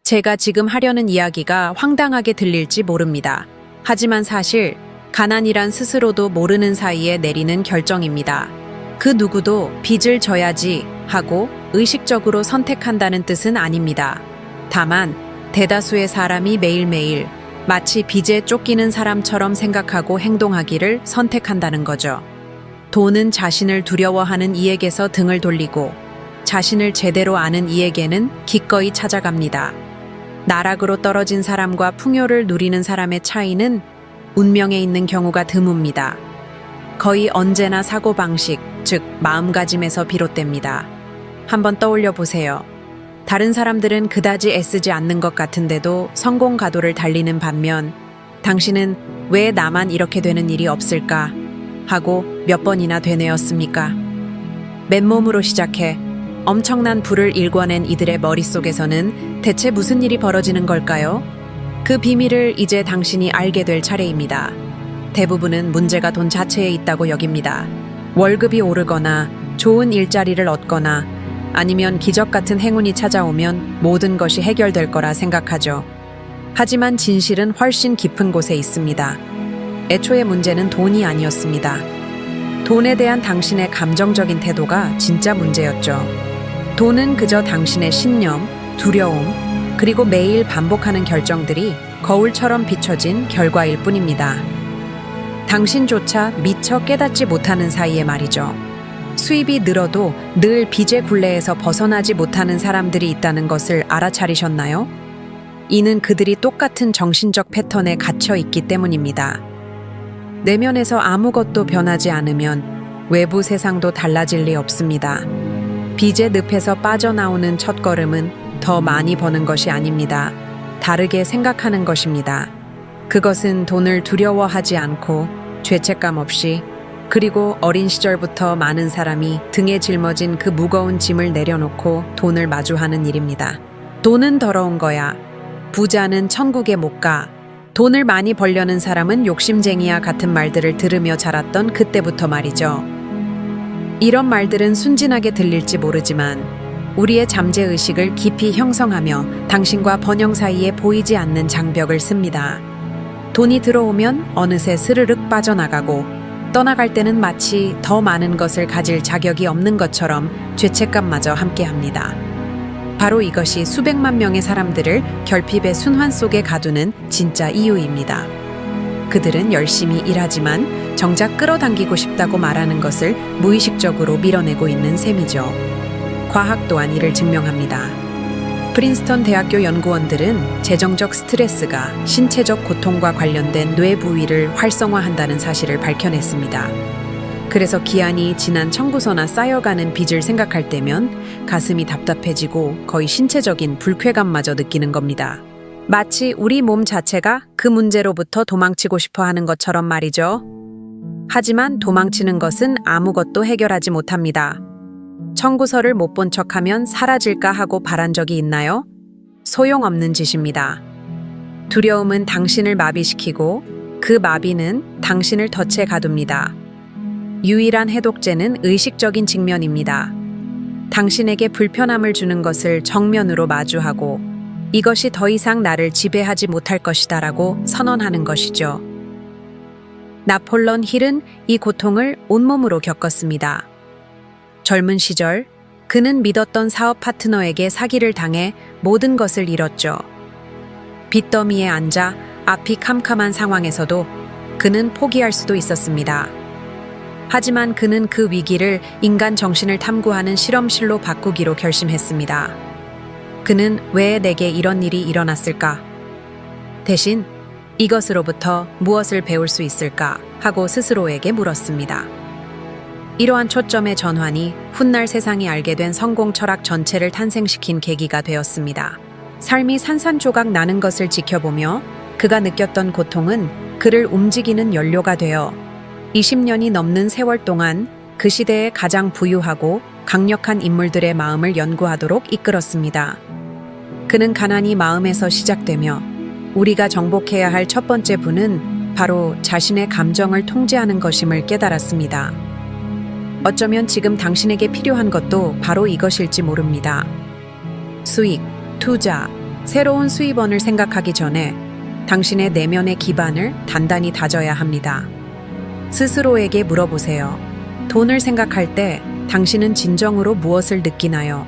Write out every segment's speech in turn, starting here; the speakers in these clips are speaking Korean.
제가 지금 하려는 이야기가 황당하게 들릴지 모릅니다. 하지만 사실 가난이란 스스로도 모르는 사이에 내리는 결정입니다. 그 누구도 빚을 져야지 하고 의식적으로 선택한다는 뜻은 아닙니다. 다만 대다수의 사람이 매일매일 마치 빚에 쫓기는 사람처럼 생각하고 행동하기를 선택한다는 거죠. 돈은 자신을 두려워하는 이에게서 등을 돌리고 자신을 제대로 아는 이에게는 기꺼이 찾아갑니다. 나락으로 떨어진 사람과 풍요를 누리는 사람의 차이는 운명에 있는 경우가 드뭅니다. 거의 언제나 사고방식, 즉 마음가짐에서 비롯됩니다. 한번 떠올려 보세요. 다른 사람들은 그다지 애쓰지 않는 것 같은데도 성공 가도를 달리는 반면 당신은 왜 나만 이렇게 되는 일이 없을까 하고 몇 번이나 되뇌었습니까? 맨몸으로 시작해 엄청난 부를 일궈낸 이들의 머릿속에서는 대체 무슨 일이 벌어지는 걸까요? 그 비밀을 이제 당신이 알게 될 차례입니다. 대부분은 문제가 돈 자체에 있다고 여깁니다. 월급이 오르거나 좋은 일자리를 얻거나 아니면 기적 같은 행운이 찾아오면 모든 것이 해결될 거라 생각하죠. 하지만 진실은 훨씬 깊은 곳에 있습니다. 애초에 문제는 돈이 아니었습니다. 돈에 대한 당신의 감정적인 태도가 진짜 문제였죠. 돈은 그저 당신의 신념, 두려움, 그리고 매일 반복하는 결정들이 거울처럼 비춰진 결과일 뿐입니다. 당신조차 미처 깨닫지 못하는 사이에 말이죠. 수입이 늘어도 늘 빚의 굴레에서 벗어나지 못하는 사람들이 있다는 것을 알아차리셨나요? 이는 그들이 똑같은 정신적 패턴에 갇혀 있기 때문입니다. 내면에서 아무것도 변하지 않으면 외부 세상도 달라질 리 없습니다. 빚의 늪에서 빠져나오는 첫걸음은 더 많이 버는 것이 아닙니다. 다르게 생각하는 것입니다. 그것은 돈을 두려워하지 않고 죄책감 없이 그리고 어린 시절부터 많은 사람이 등에 짊어진 그 무거운 짐을 내려놓고 돈을 마주하는 일입니다. 돈은 더러운 거야. 부자는 천국에 못 가. 돈을 많이 벌려는 사람은 욕심쟁이야 같은 말들을 들으며 자랐던 그때부터 말이죠. 이런 말들은 순진하게 들릴지 모르지만 우리의 잠재의식을 깊이 형성하며 당신과 번영 사이에 보이지 않는 장벽을 씁니다. 돈이 들어오면 어느새 스르륵 빠져나가고 떠나갈 때는 마치 더 많은 것을 가질 자격이 없는 것처럼 죄책감마저 함께합니다. 바로 이것이 수백만 명의 사람들을 결핍의 순환 속에 가두는 진짜 이유입니다. 그들은 열심히 일하지만 정작 끌어당기고 싶다고 말하는 것을 무의식적으로 밀어내고 있는 셈이죠. 과학 또한 이를 증명합니다. 프린스턴 대학교 연구원들은 재정적 스트레스가 신체적 고통과 관련된 뇌 부위를 활성화한다는 사실을 밝혀냈습니다. 그래서 기한이 지난 청구서나 쌓여가는 빚을 생각할 때면 가슴이 답답해지고 거의 신체적인 불쾌감마저 느끼는 겁니다. 마치 우리 몸 자체가 그 문제로부터 도망치고 싶어 하는 것처럼 말이죠. 하지만 도망치는 것은 아무것도 해결하지 못합니다. 청구서를 못 본 척하면 사라질까 하고 바란 적이 있나요? 소용없는 짓입니다. 두려움은 당신을 마비시키고 그 마비는 당신을 덫에 가둡니다. 유일한 해독제는 의식적인 직면입니다. 당신에게 불편함을 주는 것을 정면으로 마주하고 이것이 더 이상 나를 지배하지 못할 것이다라고 선언하는 것이죠. 나폴론 힐은 이 고통을 온몸으로 겪었습니다. 젊은 시절 그는 믿었던 사업 파트너에게 사기를 당해 모든 것을 잃었죠. 빚더미에 앉아 앞이 캄캄한 상황에서도 그는 포기할 수도 있었습니다. 하지만 그는 그 위기를 인간 정신을 탐구하는 실험실로 바꾸기로 결심했습니다. 그는 왜 내게 이런 일이 일어났을까? 대신 이것으로부터 무엇을 배울 수 있을까? 하고 스스로에게 물었습니다. 이러한 초점의 전환이 훗날 세상이 알게 된 성공 철학 전체를 탄생시킨 계기가 되었습니다. 삶이 산산조각 나는 것을 지켜보며 그가 느꼈던 고통은 그를 움직이는 연료가 되어 20년이 넘는 세월 동안 그 시대의 가장 부유하고 강력한 인물들의 마음을 연구하도록 이끌었습니다. 그는 가난이 마음에서 시작되며 우리가 정복해야 할 첫 번째 부는 바로 자신의 감정을 통제하는 것임을 깨달았습니다. 어쩌면 지금 당신에게 필요한 것도 바로 이것일지 모릅니다. 수익, 투자, 새로운 수입원을 생각하기 전에 당신의 내면의 기반을 단단히 다져야 합니다. 스스로에게 물어보세요. 돈을 생각할 때 당신은 진정으로 무엇을 느끼나요?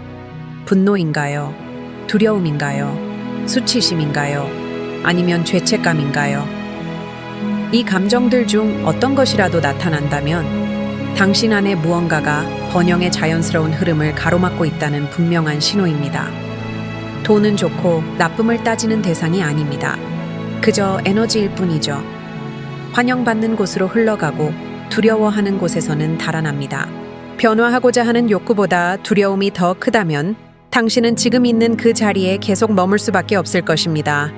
분노인가요? 두려움인가요? 수치심인가요? 아니면 죄책감인가요? 이 감정들 중 어떤 것이라도 나타난다면 당신 안에 무언가가 번영의 자연스러운 흐름을 가로막고 있다는 분명한 신호입니다. 돈은 좋고 나쁨을 따지는 대상이 아닙니다. 그저 에너지일 뿐이죠. 환영받는 곳으로 흘러가고 두려워하는 곳에서는 달아납니다. 변화하고자 하는 욕구보다 두려움이 더 크다면 당신은 지금 있는 그 자리에 계속 머물 수밖에 없을 것입니다.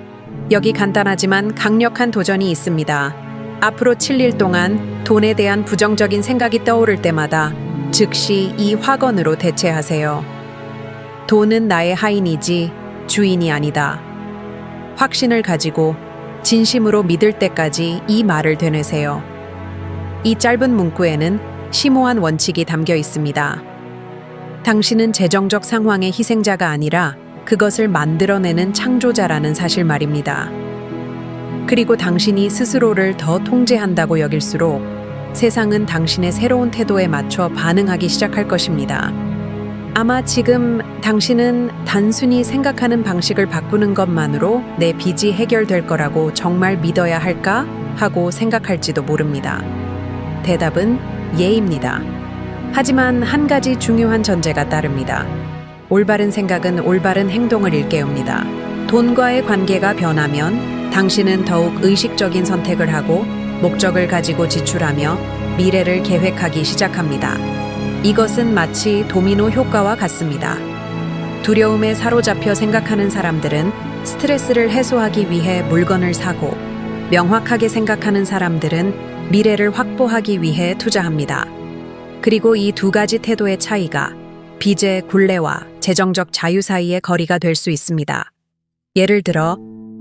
여기 간단하지만 강력한 도전이 있습니다. 앞으로 7일 동안 돈에 대한 부정적인 생각이 떠오를 때마다 즉시 이 확언으로 대체하세요. 돈은 나의 하인이지 주인이 아니다. 확신을 가지고 진심으로 믿을 때까지 이 말을 되뇌세요. 이 짧은 문구에는 심오한 원칙이 담겨 있습니다. 당신은 재정적 상황의 희생자가 아니라 그것을 만들어내는 창조자라는 사실 말입니다. 그리고 당신이 스스로를 더 통제한다고 여길수록 세상은 당신의 새로운 태도에 맞춰 반응하기 시작할 것입니다. 아마 지금 당신은 단순히 생각하는 방식을 바꾸는 것만으로 내 빚이 해결될 거라고 정말 믿어야 할까 하고 생각할지도 모릅니다. 대답은 예입니다. 하지만 한 가지 중요한 전제가 따릅니다. 올바른 생각은 올바른 행동을 일깨웁니다. 돈과의 관계가 변하면 당신은 더욱 의식적인 선택을 하고 목적을 가지고 지출하며 미래를 계획하기 시작합니다. 이것은 마치 도미노 효과와 같습니다. 두려움에 사로잡혀 생각하는 사람들은 스트레스를 해소하기 위해 물건을 사고, 명확하게 생각하는 사람들은 미래를 확보하기 위해 투자합니다. 그리고 이 두 가지 태도의 차이가 빚의 굴레와 재정적 자유 사이의 거리가 될 수 있습니다. 예를 들어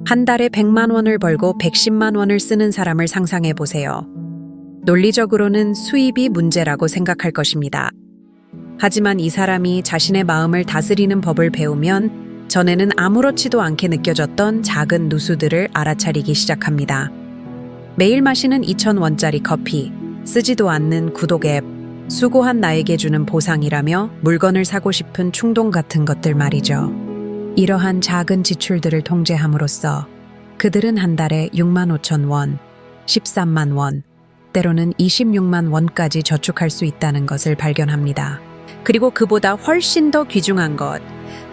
한 달에 100만 원을 벌고 110만 원을 쓰는 사람을 상상해 보세요. 논리적으로는 수입이 문제라고 생각할 것입니다. 하지만 이 사람이 자신의 마음을 다스리는 법을 배우면 전에는 아무렇지도 않게 느껴졌던 작은 누수들을 알아차리기 시작합니다. 매일 마시는 2,000원짜리 커피, 쓰지도 않는 구독 앱, 수고한 나에게 주는 보상이라며 물건을 사고 싶은 충동 같은 것들 말이죠. 이러한 작은 지출들을 통제함으로써 그들은 한 달에 6만 5천 원, 13만 원, 때로는 26만 원까지 저축할 수 있다는 것을 발견합니다. 그리고 그보다 훨씬 더 귀중한 것,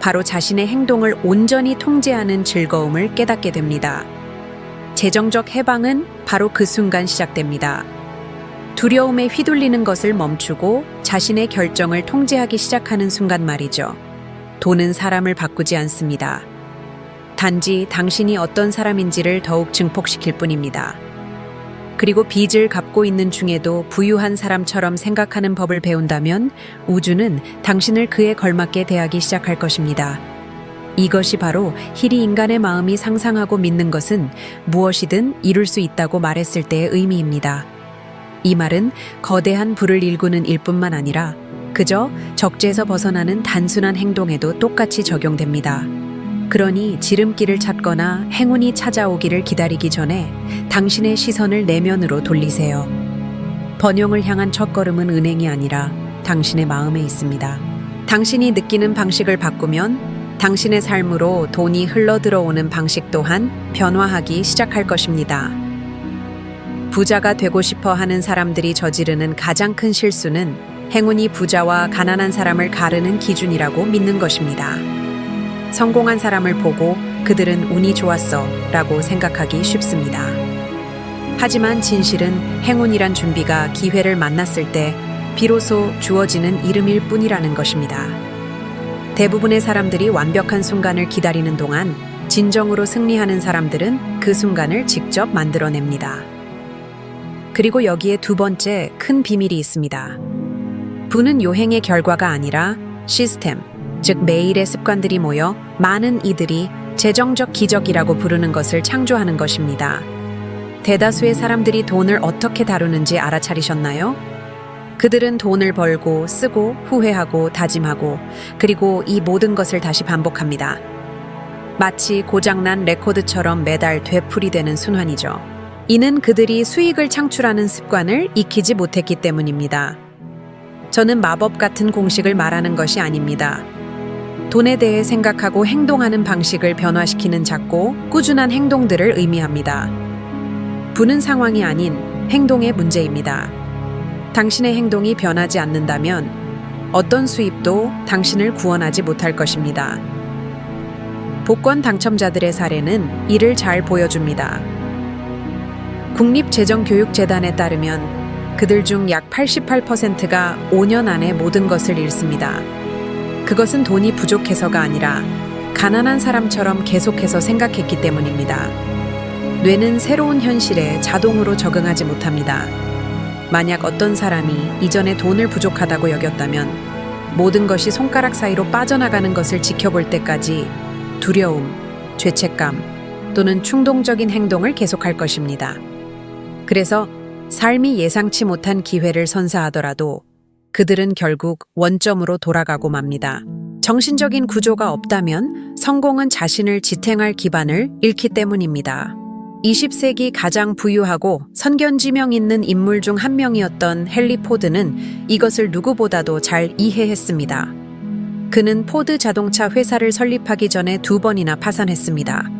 바로 자신의 행동을 온전히 통제하는 즐거움을 깨닫게 됩니다. 재정적 해방은 바로 그 순간 시작됩니다. 두려움에 휘둘리는 것을 멈추고 자신의 결정을 통제하기 시작하는 순간 말이죠. 돈은 사람을 바꾸지 않습니다. 단지 당신이 어떤 사람인지를 더욱 증폭시킬 뿐입니다. 그리고 빚을 갚고 있는 중에도 부유한 사람처럼 생각하는 법을 배운다면 우주는 당신을 그에 걸맞게 대하기 시작할 것입니다. 이것이 바로 힐이 인간의 마음이 상상하고 믿는 것은 무엇이든 이룰 수 있다고 말했을 때의 의미입니다. 이 말은 거대한 불을 일구는 일뿐만 아니라 그저 적재에서 벗어나는 단순한 행동에도 똑같이 적용됩니다. 그러니 지름길을 찾거나 행운이 찾아오기를 기다리기 전에 당신의 시선을 내면으로 돌리세요. 번영을 향한 첫걸음은 은행이 아니라 당신의 마음에 있습니다. 당신이 느끼는 방식을 바꾸면 당신의 삶으로 돈이 흘러들어오는 방식 또한 변화하기 시작할 것입니다. 부자가 되고 싶어 하는 사람들이 저지르는 가장 큰 실수는 행운이 부자와 가난한 사람을 가르는 기준이라고 믿는 것입니다. 성공한 사람을 보고 그들은 운이 좋았어 라고 생각하기 쉽습니다. 하지만 진실은 행운이란 준비가 기회를 만났을 때 비로소 주어지는 이름일 뿐이라는 것입니다. 대부분의 사람들이 완벽한 순간을 기다리는 동안 진정으로 승리하는 사람들은 그 순간을 직접 만들어냅니다. 그리고 여기에 두 번째 큰 비밀이 있습니다. 부는 요행의 결과가 아니라 시스템, 즉 매일의 습관들이 모여 많은 이들이 재정적 기적이라고 부르는 것을 창조하는 것입니다. 대다수의 사람들이 돈을 어떻게 다루는지 알아차리셨나요? 그들은 돈을 벌고 쓰고 후회하고 다짐하고 그리고 이 모든 것을 다시 반복합니다. 마치 고장난 레코드처럼 매달 되풀이되는 순환이죠. 이는 그들이 수익을 창출하는 습관을 익히지 못했기 때문입니다. 저는 마법 같은 공식을 말하는 것이 아닙니다. 돈에 대해 생각하고 행동하는 방식을 변화시키는 작고 꾸준한 행동들을 의미합니다. 부는 상황이 아닌 행동의 문제입니다. 당신의 행동이 변하지 않는다면 어떤 수입도 당신을 구원하지 못할 것입니다. 복권 당첨자들의 사례는 이를 잘 보여줍니다. 국립재정교육재단에 따르면 그들 중 약 88%가 5년 안에 모든 것을 잃습니다. 그것은 돈이 부족해서가 아니라 가난한 사람처럼 계속해서 생각했기 때문입니다. 뇌는 새로운 현실에 자동으로 적응하지 못합니다. 만약 어떤 사람이 이전에 돈을 부족하다고 여겼다면 모든 것이 손가락 사이로 빠져나가는 것을 지켜볼 때까지 두려움, 죄책감 또는 충동적인 행동을 계속할 것입니다. 그래서 삶이 예상치 못한 기회를 선사하더라도 그들은 결국 원점으로 돌아가고 맙니다. 정신적인 구조가 없다면 성공은 자신을 지탱할 기반을 잃기 때문입니다. 20세기 가장 부유하고 선견지명 있는 인물 중 한 명이었던 헨리 포드는 이것을 누구보다도 잘 이해했습니다. 그는 포드 자동차 회사를 설립하기 전에 2번이나 파산했습니다.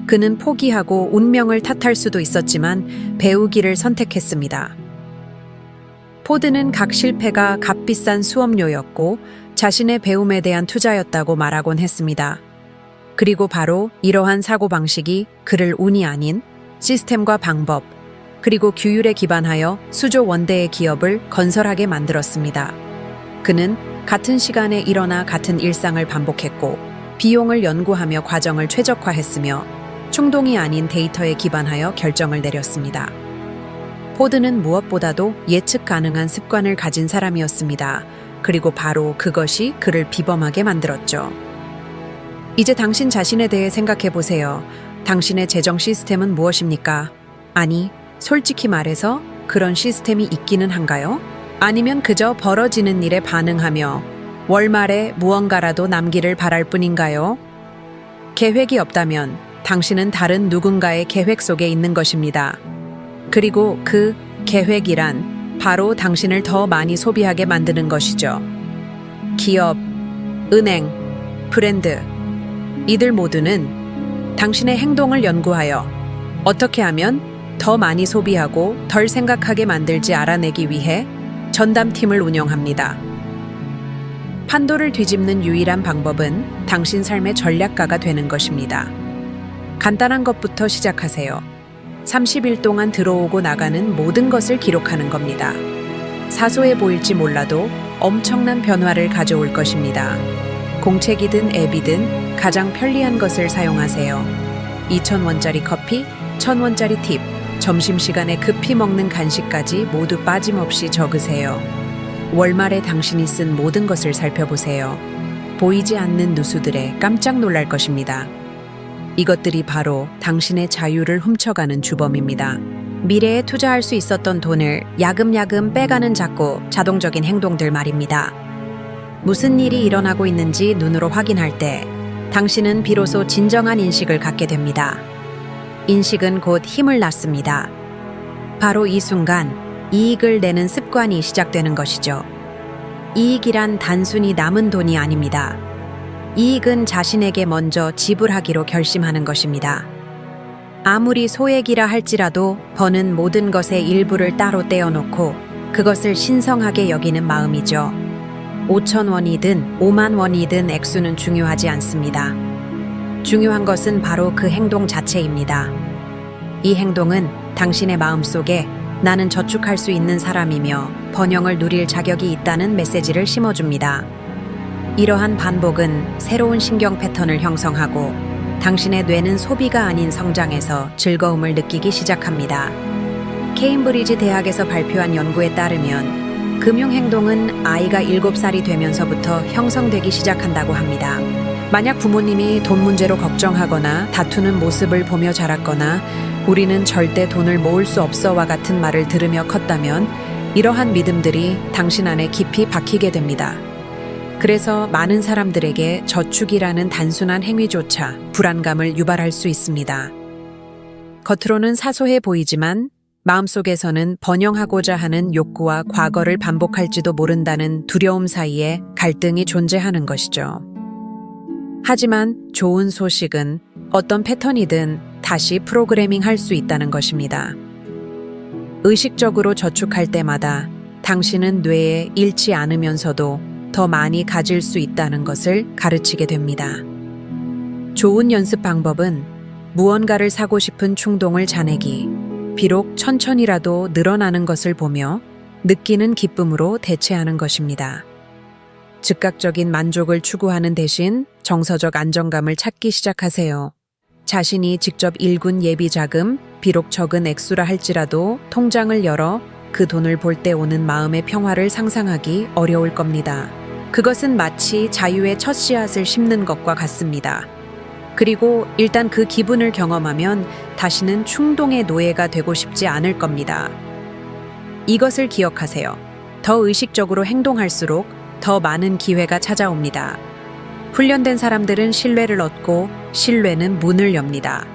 그는 포기하고 운명을 탓할 수도 있었지만 배우기를 선택했습니다. 포드는 각 실패가 값비싼 수업료였고 자신의 배움에 대한 투자였다고 말하곤 했습니다. 그리고 바로 이러한 사고방식이 그를 운이 아닌 시스템과 방법, 그리고 규율에 기반하여 수조 원대의 기업을 건설하게 만들었습니다. 그는 같은 시간에 일어나 같은 일상을 반복했고 비용을 연구하며 과정을 최적화했으며 충동이 아닌 데이터에 기반하여 결정을 내렸습니다. 포드는 무엇보다도 예측 가능한 습관을 가진 사람이었습니다. 그리고 바로 그것이 그를 비범하게 만들었죠. 이제 당신 자신에 대해 생각해 보세요. 당신의 재정 시스템은 무엇입니까? 아니, 솔직히 말해서 그런 시스템이 있기는 한가요? 아니면 그저 벌어지는 일에 반응하며 월말에 무언가라도 남기를 바랄 뿐인가요? 계획이 없다면 당신은 다른 누군가의 계획 속에 있는 것입니다. 그리고 그 계획이란 바로 당신을 더 많이 소비하게 만드는 것이죠. 기업, 은행, 브랜드, 이들 모두는 당신의 행동을 연구하여 어떻게 하면 더 많이 소비하고 덜 생각하게 만들지 알아내기 위해 전담팀을 운영합니다. 판도를 뒤집는 유일한 방법은 당신 삶의 전략가가 되는 것입니다. 간단한 것부터 시작하세요. 30일 동안 들어오고 나가는 모든 것을 기록하는 겁니다. 사소해 보일지 몰라도 엄청난 변화를 가져올 것입니다. 공책이든 앱이든 가장 편리한 것을 사용하세요. 2,000원짜리 커피, 1,000원짜리 팁, 점심시간에 급히 먹는 간식까지 모두 빠짐없이 적으세요. 월말에 당신이 쓴 모든 것을 살펴보세요. 보이지 않는 누수들에 깜짝 놀랄 것입니다. 이것들이 바로 당신의 자유를 훔쳐가는 주범입니다. 미래에 투자할 수 있었던 돈을 야금야금 빼가는 작고 자동적인 행동들 말입니다. 무슨 일이 일어나고 있는지 눈으로 확인할 때 당신은 비로소 진정한 인식을 갖게 됩니다. 인식은 곧 힘을 낳습니다. 바로 이 순간 이익을 내는 습관이 시작되는 것이죠. 이익이란 단순히 남은 돈이 아닙니다. 이익은 자신에게 먼저 지불하기로 결심하는 것입니다. 아무리 소액이라 할지라도 버는 모든 것의 일부를 따로 떼어놓고 그것을 신성하게 여기는 마음이죠. 5,000원이든 5만 원이든 액수는 중요하지 않습니다. 중요한 것은 바로 그 행동 자체입니다. 이 행동은 당신의 마음속에 나는 저축할 수 있는 사람이며 번영을 누릴 자격이 있다는 메시지를 심어줍니다. 이러한 반복은 새로운 신경 패턴을 형성하고 당신의 뇌는 소비가 아닌 성장에서 즐거움을 느끼기 시작합니다. 케임브리지 대학에서 발표한 연구에 따르면 금융행동은 아이가 7살이 되면서부터 형성되기 시작한다고 합니다. 만약 부모님이 돈 문제로 걱정하거나 다투는 모습을 보며 자랐거나 우리는 절대 돈을 모을 수 없어와 같은 말을 들으며 컸다면 이러한 믿음들이 당신 안에 깊이 박히게 됩니다. 그래서 많은 사람들에게 저축이라는 단순한 행위조차 불안감을 유발할 수 있습니다. 겉으로는 사소해 보이지만 마음속에서는 번영하고자 하는 욕구와 과거를 반복할지도 모른다는 두려움 사이에 갈등이 존재하는 것이죠. 하지만 좋은 소식은 어떤 패턴이든 다시 프로그래밍 할 수 있다는 것입니다. 의식적으로 저축할 때마다 당신은 뇌에 잃지 않으면서도 더 많이 가질 수 있다는 것을 가르치게 됩니다. 좋은 연습 방법은 무언가를 사고 싶은 충동을 자내기, 비록 천천히라도 늘어나는 것을 보며 느끼는 기쁨으로 대체하는 것입니다. 즉각적인 만족을 추구하는 대신 정서적 안정감을 찾기 시작하세요. 자신이 직접 일군 예비 자금, 비록 적은 액수라 할지라도 통장을 열어 그 돈을 볼 때 오는 마음의 평화를 상상하기 어려울 겁니다. 그것은 마치 자유의 첫 씨앗을 심는 것과 같습니다. 그리고 일단 그 기분을 경험하면 다시는 충동의 노예가 되고 싶지 않을 겁니다. 이것을 기억하세요. 더 의식적으로 행동할수록 더 많은 기회가 찾아옵니다. 훈련된 사람들은 신뢰를 얻고 신뢰는 문을 엽니다.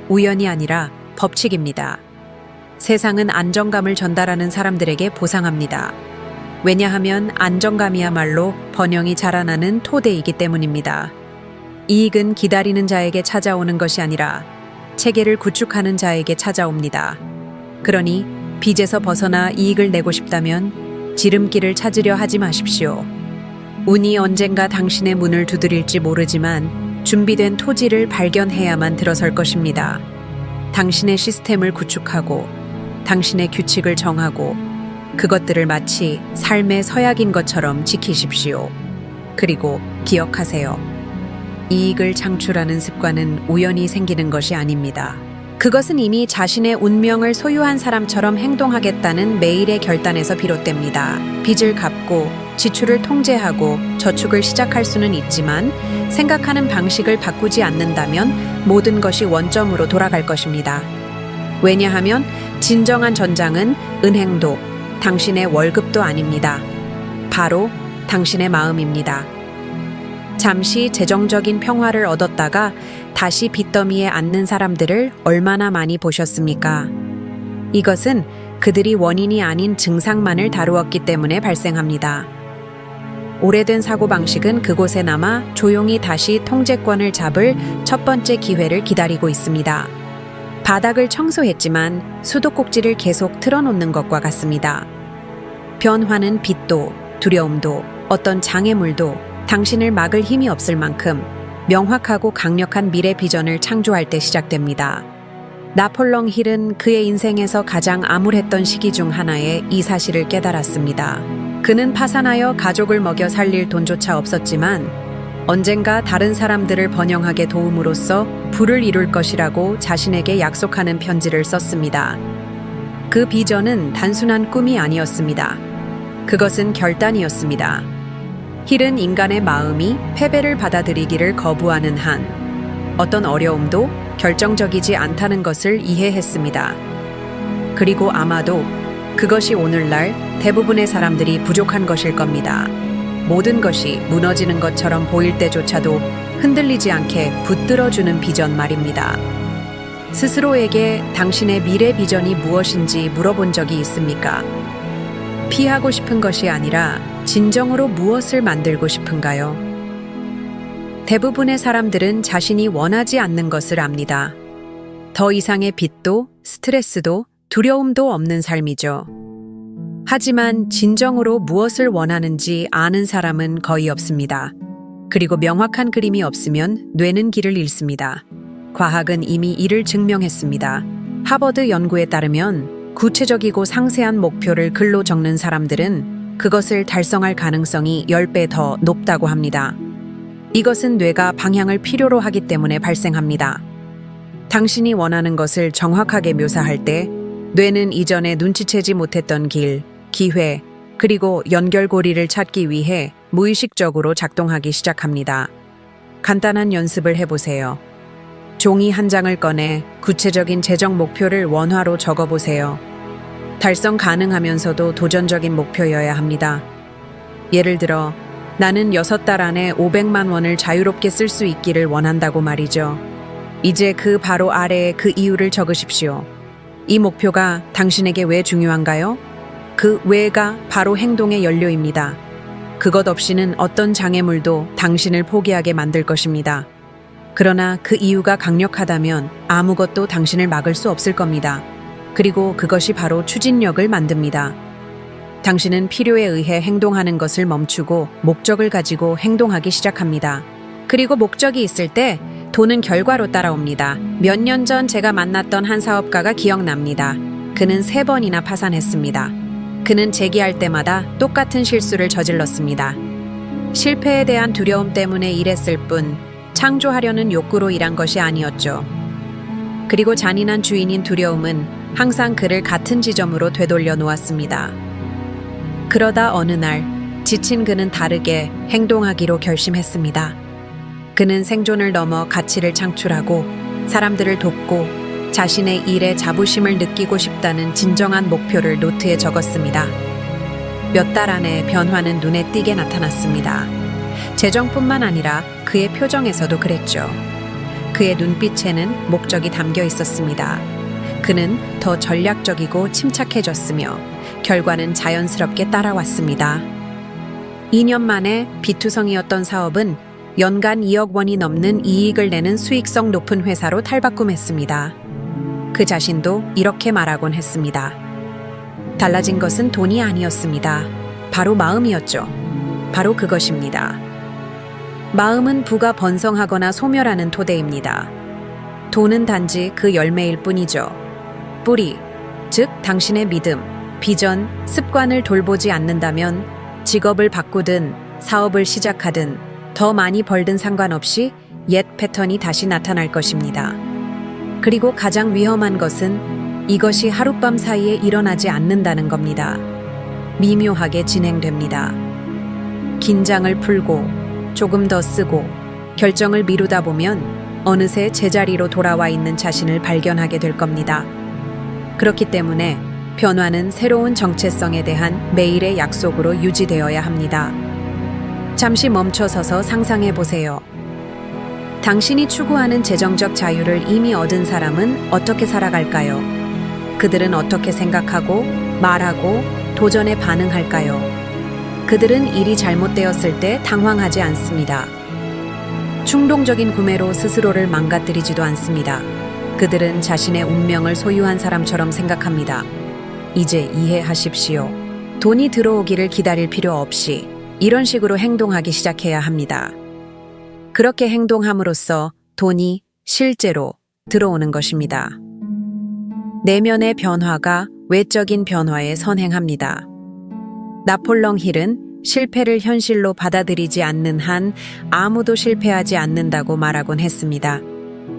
우연이 아니라 법칙입니다. 세상은 안정감을 전달하는 사람들에게 보상합니다. 왜냐하면 안정감이야말로 번영이 자라나는 토대이기 때문입니다. 이익은 기다리는 자에게 찾아오는 것이 아니라 체계를 구축하는 자에게 찾아옵니다. 그러니 빚에서 벗어나 이익을 내고 싶다면 지름길을 찾으려 하지 마십시오. 운이 언젠가 당신의 문을 두드릴지 모르지만 준비된 토지를 발견해야만 들어설 것입니다. 당신의 시스템을 구축하고 당신의 규칙을 정하고 그것들을 마치 삶의 서약인 것처럼 지키십시오. 그리고 기억하세요. 이익을 창출하는 습관은 우연히 생기는 것이 아닙니다. 그것은 이미 자신의 운명을 소유한 사람처럼 행동하겠다는 매일의 결단에서 비롯됩니다. 빚을 갚고 지출을 통제하고 저축을 시작할 수는 있지만 생각하는 방식을 바꾸지 않는다면 모든 것이 원점으로 돌아갈 것입니다. 왜냐하면 진정한 전장은 은행도 당신의 월급도 아닙니다. 바로 당신의 마음입니다. 잠시 재정적인 평화를 얻었다가 다시 빚더미에 앉는 사람들을 얼마나 많이 보셨습니까? 이것은 그들이 원인이 아닌 증상만을 다루었기 때문에 발생합니다. 오래된 사고방식은 그곳에 남아 조용히 다시 통제권을 잡을 첫 번째 기회를 기다리고 있습니다. 바닥을 청소했지만 수도꼭지를 계속 틀어놓는 것과 같습니다. 변화는 빚도, 두려움도, 어떤 장애물도 당신을 막을 힘이 없을 만큼 명확하고 강력한 미래 비전을 창조할 때 시작됩니다. 나폴롱 힐은 그의 인생에서 가장 암울했던 시기 중 하나에 이 사실을 깨달았습니다. 그는 파산하여 가족을 먹여 살릴 돈조차 없었지만 언젠가 다른 사람들을 번영하게 도움으로써 부를 이룰 것이라고 자신에게 약속하는 편지를 썼습니다. 그 비전은 단순한 꿈이 아니었습니다. 그것은 결단이었습니다. 힐은 인간의 마음이 패배를 받아들이기를 거부하는 한 어떤 어려움도 결정적이지 않다는 것을 이해했습니다. 그리고 아마도 그것이 오늘날 대부분의 사람들이 부족한 것일 겁니다. 모든 것이 무너지는 것처럼 보일 때조차도 흔들리지 않게 붙들어주는 비전 말입니다. 스스로에게 당신의 미래 비전이 무엇인지 물어본 적이 있습니까? 피하고 싶은 것이 아니라 진정으로 무엇을 만들고 싶은가요? 대부분의 사람들은 자신이 원하지 않는 것을 압니다. 더 이상의 빚도 스트레스도 두려움도 없는 삶이죠. 하지만 진정으로 무엇을 원하는지 아는 사람은 거의 없습니다. 그리고 명확한 그림이 없으면 뇌는 길을 잃습니다. 과학은 이미 이를 증명했습니다. 하버드 연구에 따르면 구체적이고 상세한 목표를 글로 적는 사람들은 그것을 달성할 가능성이 10배 더 높다고 합니다. 이것은 뇌가 방향을 필요로 하기 때문에 발생합니다. 당신이 원하는 것을 정확하게 묘사할 때 뇌는 이전에 눈치채지 못했던 길, 기회, 그리고 연결고리를 찾기 위해 무의식적으로 작동하기 시작합니다. 간단한 연습을 해보세요. 종이 한 장을 꺼내 구체적인 재정 목표를 원화로 적어보세요. 달성 가능하면서도 도전적인 목표여야 합니다. 예를 들어 나는 6달 안에 500만 원을 자유롭게 쓸 수 있기를 원한다고 말이죠. 이제 그 바로 아래에 그 이유를 적으십시오. 이 목표가 당신에게 왜 중요한가요? 그 왜가 바로 행동의 연료입니다. 그것 없이는 어떤 장애물도 당신을 포기하게 만들 것입니다. 그러나 그 이유가 강력하다면 아무것도 당신을 막을 수 없을 겁니다. 그리고 그것이 바로 추진력을 만듭니다. 당신은 필요에 의해 행동하는 것을 멈추고 목적을 가지고 행동하기 시작합니다. 그리고 목적이 있을 때 돈은 결과로 따라옵니다. 몇 년 전 제가 만났던 한 사업가가 기억납니다. 그는 3번이나 파산했습니다. 그는 재기할 때마다 똑같은 실수를 저질렀습니다. 실패에 대한 두려움 때문에 일했을 뿐 창조하려는 욕구로 일한 것이 아니었죠. 그리고 잔인한 주인인 두려움은 항상 그를 같은 지점으로 되돌려 놓았습니다. 그러다 어느 날 지친 그는 다르게 행동하기로 결심했습니다. 그는 생존을 넘어 가치를 창출하고 사람들을 돕고 자신의 일에 자부심을 느끼고 싶다는 진정한 목표를 노트에 적었습니다. 몇 달 안에 변화는 눈에 띄게 나타났습니다. 재정뿐만 아니라 그의 표정에서도 그랬죠. 그의 눈빛에는 목적이 담겨 있었습니다. 그는 더 전략적이고 침착해졌으며 결과는 자연스럽게 따라왔습니다. 2년 만에 비투성이었던 사업은 연간 2억 원이 넘는 이익을 내는 수익성 높은 회사로 탈바꿈했습니다. 그 자신도 이렇게 말하곤 했습니다. 달라진 것은 돈이 아니었습니다. 바로 마음이었죠. 바로 그것입니다. 마음은 부가 번성하거나 소멸하는 토대입니다. 돈은 단지 그 열매일 뿐이죠. 뿌리, 즉 당신의 믿음, 비전, 습관을 돌보지 않는다면 직업을 바꾸든 사업을 시작하든 더 많이 벌든 상관없이 옛 패턴이 다시 나타날 것입니다. 그리고 가장 위험한 것은 이것이 하룻밤 사이에 일어나지 않는다는 겁니다. 미묘하게 진행됩니다. 긴장을 풀고 조금 더 쓰고 결정을 미루다 보면 어느새 제자리로 돌아와 있는 자신을 발견하게 될 겁니다. 그렇기 때문에 변화는 새로운 정체성에 대한 매일의 약속으로 유지되어야 합니다. 잠시 멈춰서서 상상해 보세요. 당신이 추구하는 재정적 자유를 이미 얻은 사람은 어떻게 살아갈까요? 그들은 어떻게 생각하고, 말하고, 도전에 반응할까요? 그들은 일이 잘못되었을 때 당황하지 않습니다. 충동적인 구매로 스스로를 망가뜨리지도 않습니다. 그들은 자신의 운명을 소유한 사람처럼 생각합니다. 이제 이해하십시오. 돈이 들어오기를 기다릴 필요 없이 이런 식으로 행동하기 시작해야 합니다. 그렇게 행동함으로써 돈이 실제로 들어오는 것입니다. 내면의 변화가 외적인 변화에 선행합니다. 나폴롱 힐은 실패를 현실로 받아들이지 않는 한 아무도 실패하지 않는다고 말하곤 했습니다.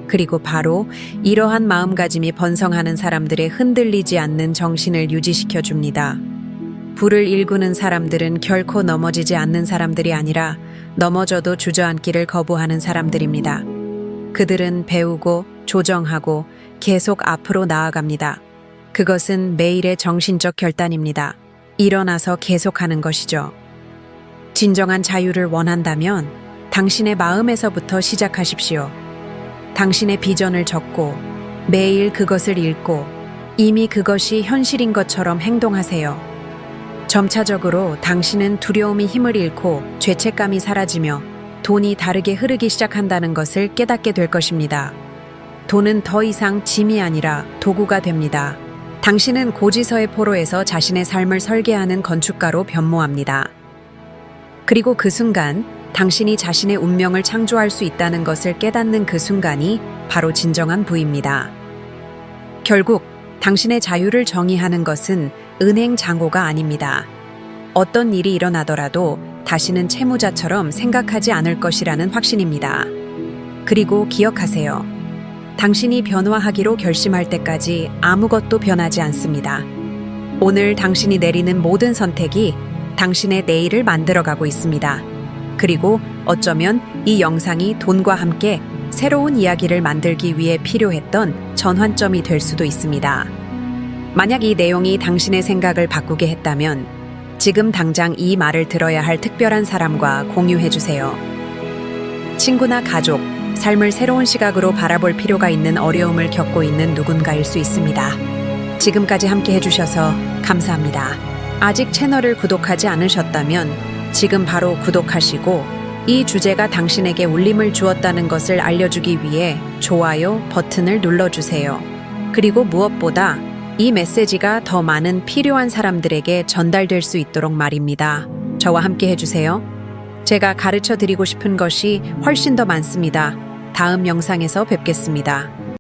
그리고 바로 이러한 마음가짐이 번성하는 사람들의 흔들리지 않는 정신을 유지시켜 줍니다. 불을 일구는 사람들은 결코 넘어지지 않는 사람들이 아니라 넘어져도 주저앉기를 거부하는 사람들입니다. 그들은 배우고 조정하고 계속 앞으로 나아갑니다. 그것은 매일의 정신적 결단입니다. 일어나서 계속하는 것이죠. 진정한 자유를 원한다면 당신의 마음에서부터 시작하십시오. 당신의 비전을 적고 매일 그것을 읽고 이미 그것이 현실인 것처럼 행동하세요. 점차적으로 당신은 두려움이 힘을 잃고 죄책감이 사라지며 돈이 다르게 흐르기 시작한다는 것을 깨닫게 될 것입니다. 돈은 더 이상 짐이 아니라 도구가 됩니다. 당신은 고지서의 포로에서 자신의 삶을 설계하는 건축가로 변모합니다. 그리고 그 순간 당신이 자신의 운명을 창조할 수 있다는 것을 깨닫는 그 순간이 바로 진정한 부입니다. 결국 당신의 자유를 정의하는 것은 은행 잔고가 아닙니다. 어떤 일이 일어나더라도 다시는 채무자처럼 생각하지 않을 것이라는 확신입니다. 그리고 기억하세요. 당신이 변화하기로 결심할 때까지 아무것도 변하지 않습니다. 오늘 당신이 내리는 모든 선택이 당신의 내일을 만들어가고 있습니다. 그리고 어쩌면 이 영상이 돈과 함께 새로운 이야기를 만들기 위해 필요했던 전환점이 될 수도 있습니다. 만약 이 내용이 당신의 생각을 바꾸게 했다면 지금 당장 이 말을 들어야 할 특별한 사람과 공유해 주세요. 친구나 가족, 삶을 새로운 시각으로 바라볼 필요가 있는 어려움을 겪고 있는 누군가일 수 있습니다. 지금까지 함께 해주셔서 감사합니다. 아직 채널을 구독하지 않으셨다면 지금 바로 구독하시고 이 주제가 당신에게 울림을 주었다는 것을 알려주기 위해 좋아요 버튼을 눌러주세요. 그리고 무엇보다 이 메시지가 더 많은 필요한 사람들에게 전달될 수 있도록 말입니다. 저와 함께 해주세요. 제가 가르쳐 드리고 싶은 것이 훨씬 더 많습니다. 다음 영상에서 뵙겠습니다.